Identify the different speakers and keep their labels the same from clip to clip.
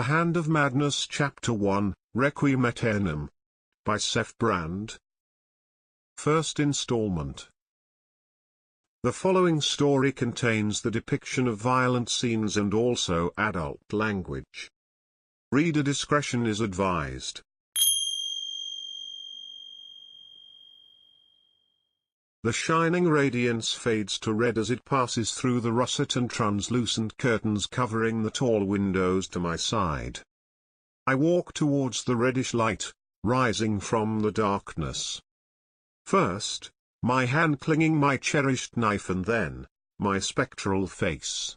Speaker 1: Hand of Madness Chapter 1, Requiem Aeternam. By Seth Brand. First installment. The following story contains the depiction of violent scenes and also adult language. Reader discretion is advised. The shining radiance fades to red as it passes through the russet and translucent curtains covering the tall windows to my side. I walk towards the reddish light, rising from the darkness. First, my hand clinging my cherished knife, and then, my spectral face.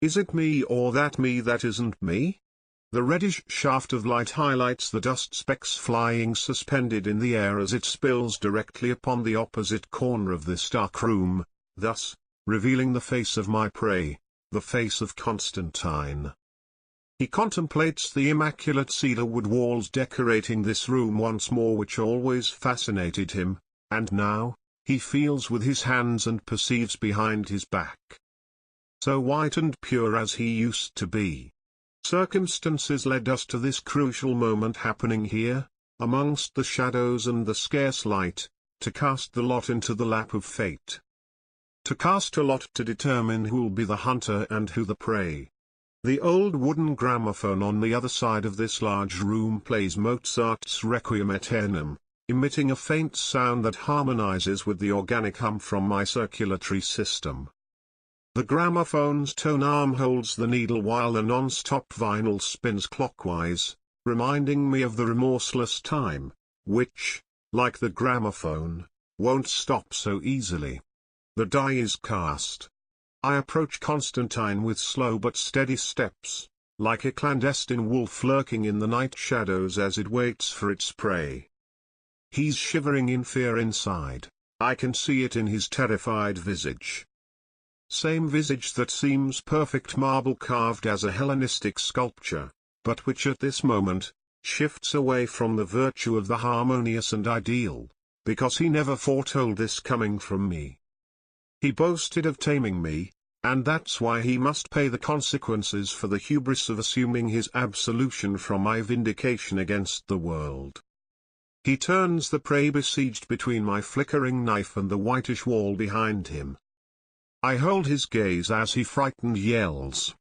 Speaker 1: Is it me or that me that isn't me? The reddish shaft of light highlights the dust specks flying suspended in the air as it spills directly upon the opposite corner of this dark room, thus, revealing the face of my prey, the face of Constantine. He contemplates the immaculate cedar wood walls decorating this room once more, which always fascinated him, and now, he feels with his hands and perceives behind his back. So white and pure as he used to be. Circumstances led us to this crucial moment happening here, amongst the shadows and the scarce light, to cast the lot into the lap of fate. To cast a lot to determine who'll be the hunter and who the prey. The old wooden gramophone on the other side of this large room plays Mozart's Requiem Aeternam, emitting a faint sound that harmonizes with the organic hum from my circulatory system. The gramophone's tone arm holds the needle while the non-stop vinyl spins clockwise, reminding me of the remorseless time, which, like the gramophone, won't stop so easily. The die is cast. I approach Constantine with slow but steady steps, like a clandestine wolf lurking in the night shadows as it waits for its prey. He's shivering in fear inside. I can see it in his terrified visage. Same visage that seems perfect marble carved as a Hellenistic sculpture, but which at this moment, shifts away from the virtue of the harmonious and ideal, because he never foretold this coming from me. He boasted of taming me, and that's why he must pay the consequences for the hubris of assuming his absolution from my vindication against the world. He turns the prey besieged between my flickering knife and the whitish wall behind him. I hold his gaze as he frightened yells.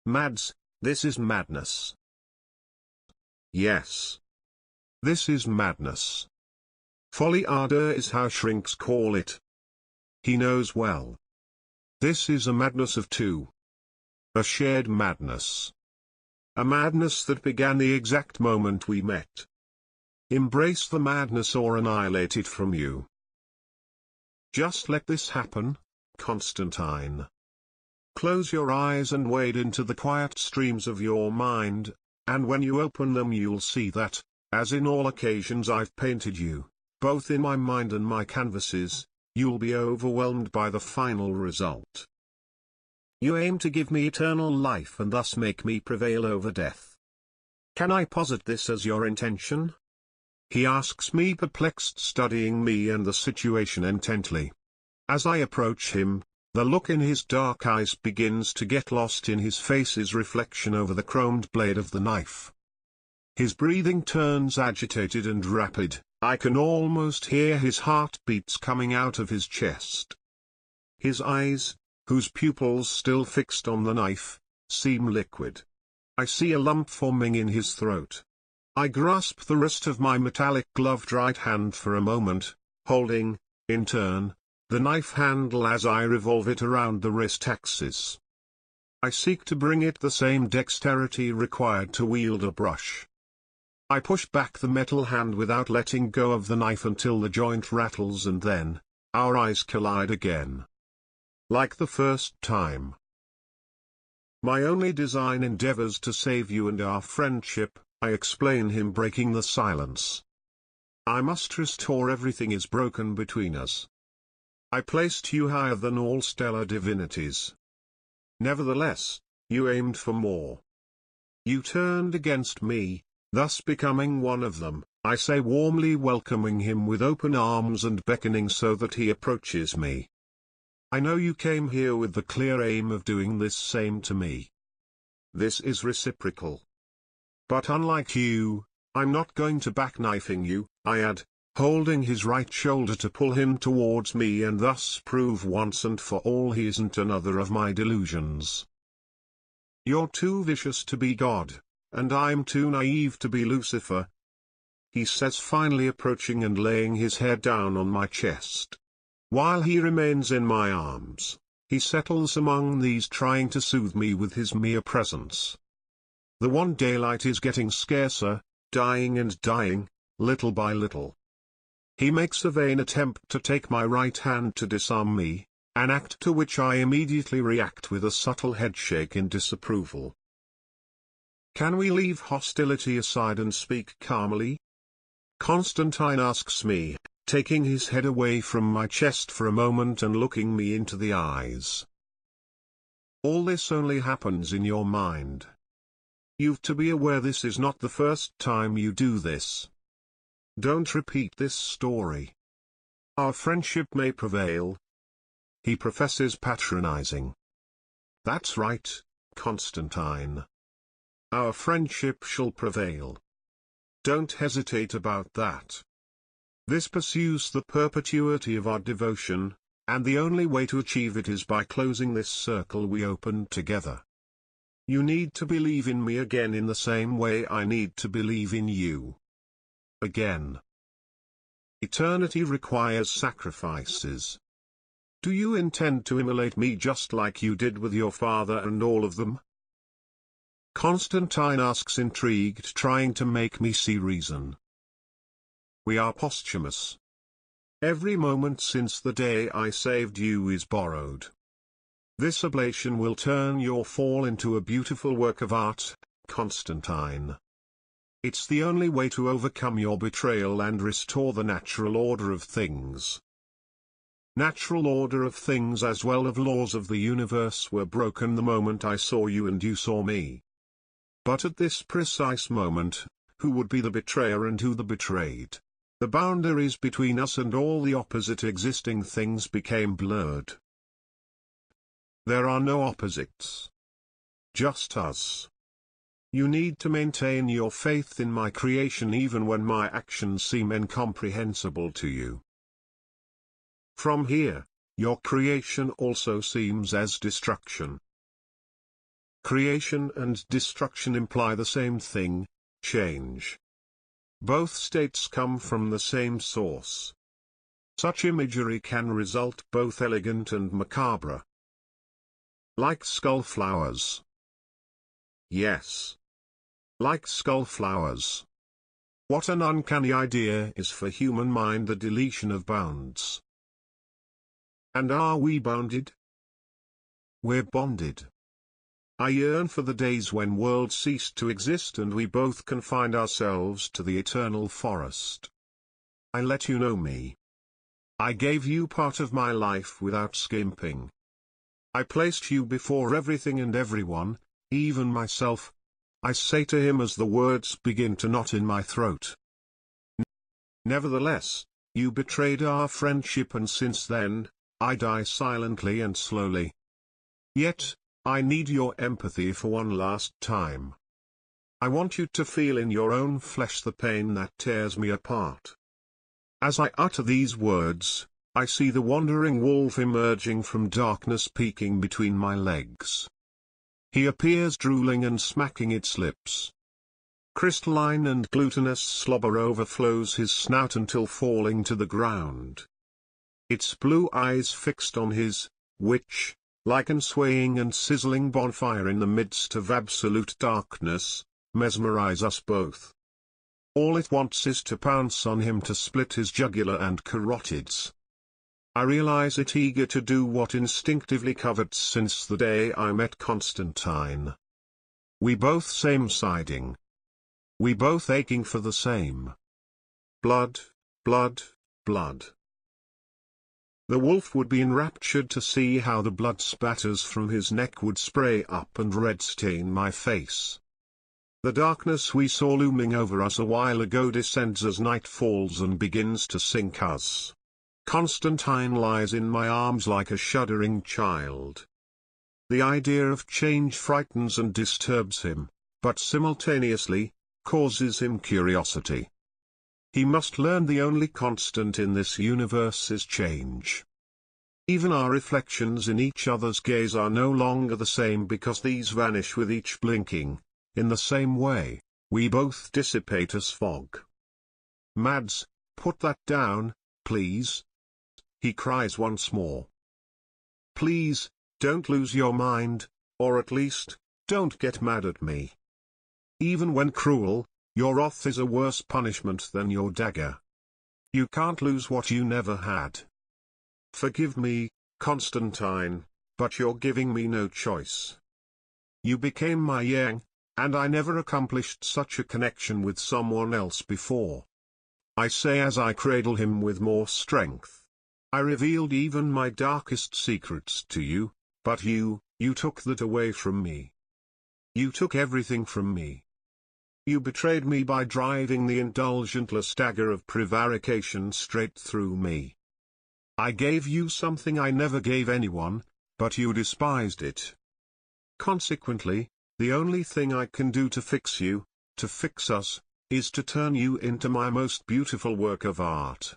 Speaker 1: "Mads, this is madness." Yes. This is madness. Folly ardor is how shrinks call it. He knows well. This is a madness of two. A shared madness. A madness that began the exact moment we met. Embrace the madness or annihilate it from you. Just let this happen, Constantine. Close your eyes and wade into the quiet streams of your mind, and when you open them you'll see that, as in all occasions I've painted you, both in my mind and my canvases, you'll be overwhelmed by the final result. You aim to give me eternal life and thus make me prevail over death. Can I posit this as your intention? He asks me, perplexed, studying me and the situation intently. As I approach him, the look in his dark eyes begins to get lost in his face's reflection over the chromed blade of the knife. His breathing turns agitated and rapid. I can almost hear his heartbeats coming out of his chest. His eyes, whose pupils still fixed on the knife, seem liquid. I see a lump forming in his throat. I grasp the wrist of my metallic-gloved right hand for a moment, holding, in turn, the knife handle as I revolve it around the wrist axis. I seek to bring it the same dexterity required to wield a brush. I push back the metal hand without letting go of the knife until the joint rattles, and then, our eyes collide again. Like the first time. My only design endeavors to save you and our friendship, I explain him, breaking the silence. I must restore everything is broken between us. I placed you higher than all stellar divinities. Nevertheless, you aimed for more. You turned against me, thus becoming one of them, I say, warmly welcoming him with open arms and beckoning so that he approaches me. I know you came here with the clear aim of doing this same to me. this is reciprocal. But unlike you, I'm not going to backknifing you, I add, holding his right shoulder to pull him towards me and thus prove once and for all he isn't another of my delusions. You're too vicious to be God, and I'm too naive to be Lucifer, he says, finally approaching and laying his head down on my chest. While he remains in my arms, he settles among these, trying to soothe me with his mere presence. The one daylight is getting scarcer, dying and dying, little by little. He makes a vain attempt to take my right hand to disarm me, an act to which I immediately react with a subtle headshake in disapproval. Can we leave hostility aside and speak calmly? Constantine asks me, taking his head away from my chest for a moment and looking me into the eyes. All this only happens in your mind. You've to be aware this is not the first time you do this. Don't repeat this story. Our friendship may prevail. He professes patronizing. That's right, Constantine. Our friendship shall prevail. Don't hesitate about that. This pursues the perpetuity of our devotion, and the only way to achieve it is by closing this circle we opened together. You need to believe in me again in the same way I need to believe in you. Again. Eternity requires sacrifices. Do you intend to immolate me just like you did with your father and all of them? Constantine asks, intrigued, trying to make me see reason. We are posthumous. Every moment since the day I saved you is borrowed. This oblation will turn your fall into a beautiful work of art, Constantine. It's the only way to overcome your betrayal and restore the natural order of things. Natural order of things as well as laws of the universe were broken the moment I saw you and you saw me. But at this precise moment, who would be the betrayer and who the betrayed? The boundaries between us and all the opposite existing things became blurred. There are no opposites. Just us. You need to maintain your faith in my creation even when my actions seem incomprehensible to you. From here, your creation also seems as destruction. Creation and destruction imply the same thing, change. Both states come from the same source. Such imagery can result both elegant and macabre. Like skull flowers. Yes. Like skull flowers. What an uncanny idea is for human mind the deletion of bounds. And are we bounded? We're bonded. I yearn for the days when worlds ceased to exist and we both confined ourselves to the eternal forest. I let you know me. I gave you part of my life without skimping. I placed you before everything and everyone, even myself. I say to him as the words begin to knot in my throat. Nevertheless, you betrayed our friendship and since then, I die silently and slowly. Yet, I need your empathy for one last time. I want you to feel in your own flesh the pain that tears me apart. As I utter these words, I see the wandering wolf emerging from darkness peeking between my legs. He appears drooling and smacking its lips. Crystalline and glutinous slobber overflows his snout until falling to the ground. Its blue eyes fixed on his, which, like an swaying and sizzling bonfire in the midst of absolute darkness, mesmerize us both. All it wants is to pounce on him to split his jugular and carotids. I realize it, eager to do what instinctively covets since the day I met Constantine. We both same-siding. We both aching for the same. Blood, blood, blood. The wolf would be enraptured to see how the blood spatters from his neck would spray up and red stain my face. The darkness we saw looming over us a while ago descends as night falls and begins to sink us. Constantine lies in my arms like a shuddering child. The idea of change frightens and disturbs him, but simultaneously, causes him curiosity. He must learn the only constant in this universe is change. Even our reflections in each other's gaze are no longer the same because these vanish with each blinking. In the same way, we both dissipate as fog. Mads, put that down, please. He cries once more. Please, don't lose your mind, or at least, don't get mad at me. Even when cruel, your wrath is a worse punishment than your dagger. You can't lose what you never had. Forgive me, Constantine, but you're giving me no choice. You became my yang, and I never accomplished such a connection with someone else before. I say as I cradle him with more strength. I revealed even my darkest secrets to you, but you took that away from me. You took everything from me. You betrayed me by driving the indulgentless dagger of prevarication straight through me. I gave you something I never gave anyone, but you despised it. Consequently, the only thing I can do to fix you, to fix us, is to turn you into my most beautiful work of art.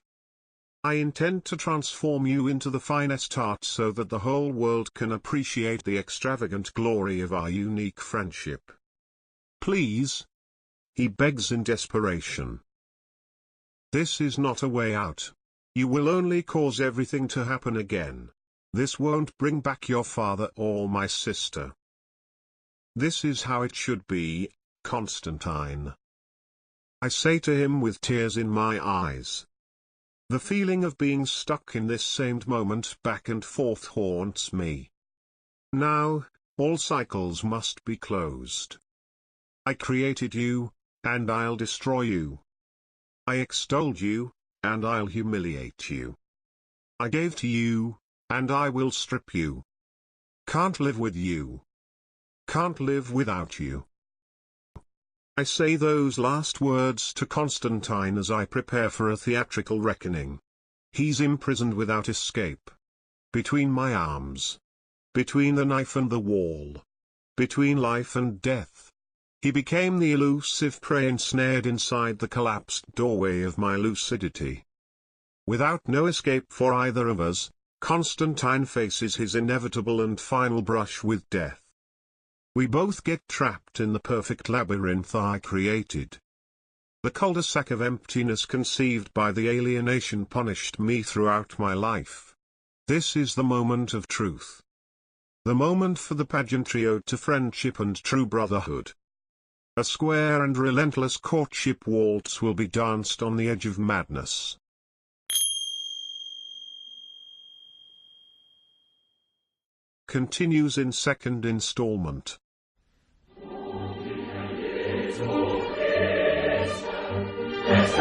Speaker 1: I intend to transform you into the finest art so that the whole world can appreciate the extravagant glory of our unique friendship. Please, he begs in desperation. This is not a way out. You will only cause everything to happen again. This won't bring back your father or my sister. This is how it should be, Constantine. I say to him with tears in my eyes. The feeling of being stuck in this same moment back and forth haunts me. Now, all cycles must be closed. I created you, and I'll destroy you. I extolled you, and I'll humiliate you. I gave to you, and I will strip you. Can't live with you. Can't live without you. I say those last words to Constantine as I prepare for a theatrical reckoning. He's imprisoned without escape. Between my arms. Between the knife and the wall. Between life and death. He became the elusive prey ensnared inside the collapsed doorway of my lucidity. Without no escape for either of us, Constantine faces his inevitable and final brush with death. We both get trapped in the perfect labyrinth I created. The cul-de-sac of emptiness conceived by the alienation punished me throughout my life. This is the moment of truth. The moment for the pageantry ode to friendship and true brotherhood. A square and relentless courtship waltz will be danced on the edge of madness. Continues in second installment.
Speaker 2: It's